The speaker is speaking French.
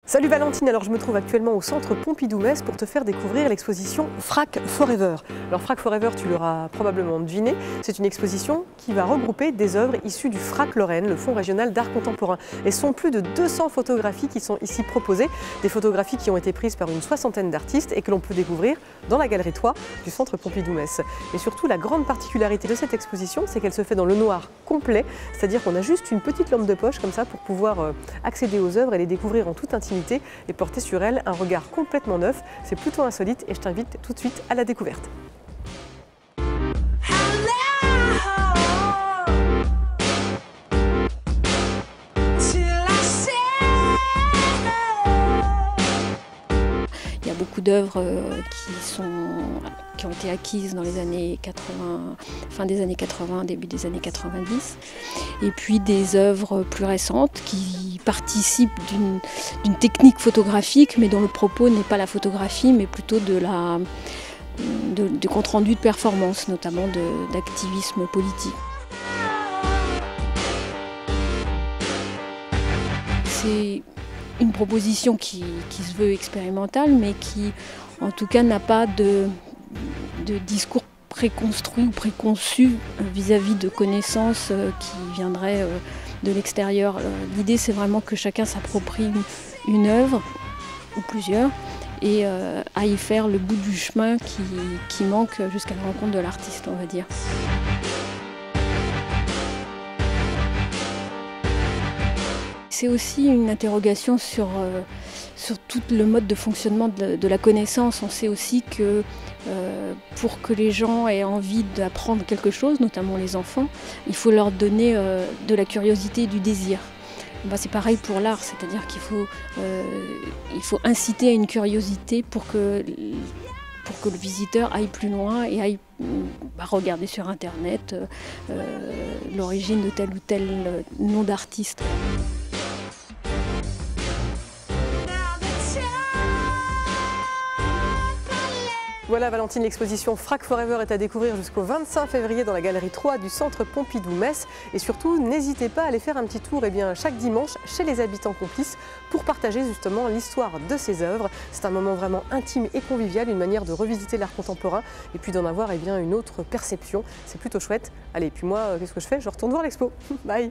Salut Valentine, alors je me trouve actuellement au centre Pompidou-Metz pour te faire découvrir l'exposition Frac Forever. Alors Frac Forever, tu l'auras probablement deviné, c'est une exposition qui va regrouper des œuvres issues du Frac Lorraine, le Fonds régional d'art contemporain. Et ce sont plus de 200 photographies qui sont ici proposées, des photographies qui ont été prises par une soixantaine d'artistes et que l'on peut découvrir dans la galerie 3 du centre Pompidou-Metz. Et surtout, la grande particularité de cette exposition, c'est qu'elle se fait dans le noir complet, c'est-à-dire qu'on a juste une petite lampe de poche comme ça pour pouvoir accéder aux œuvres et les découvrir en toute intimité et porter sur elle un regard complètement neuf. C'est plutôt insolite et je t'invite tout de suite à la découverte. Il y a beaucoup d'œuvres qui ont été acquises dans les années 80, fin des années 80, début des années 90. Et puis des œuvres plus récentes qui participent d'une technique photographique, mais dont le propos n'est pas la photographie, mais plutôt du compte-rendu de performance, notamment d'activisme politique. C'est une proposition qui se veut expérimentale, mais qui en tout cas n'a pas de discours préconstruit ou préconçu vis-à-vis de connaissances qui viendraient de l'extérieur. L'idée, c'est vraiment que chacun s'approprie une œuvre ou plusieurs et aille faire le bout du chemin qui manque jusqu'à la rencontre de l'artiste, on va dire. C'est aussi une interrogation sur tout le mode de fonctionnement de la connaissance. On sait aussi que pour que les gens aient envie d'apprendre quelque chose, notamment les enfants, il faut leur donner de la curiosité et du désir. C'est pareil pour l'art, c'est-à-dire qu'il faut inciter à une curiosité pour que le visiteur aille plus loin et aille regarder sur Internet l'origine de tel ou tel nom d'artiste. Voilà Valentine, l'exposition Frac Forever est à découvrir jusqu'au 25 février dans la galerie 3 du centre Pompidou-Metz. Et surtout, n'hésitez pas à aller faire un petit tour chaque dimanche chez les habitants complices pour partager justement l'histoire de ces œuvres. C'est un moment vraiment intime et convivial, une manière de revisiter l'art contemporain et puis d'en avoir une autre perception. C'est plutôt chouette. Allez, puis moi, qu'est-ce que je fais? Je retourne voir l'expo. Bye!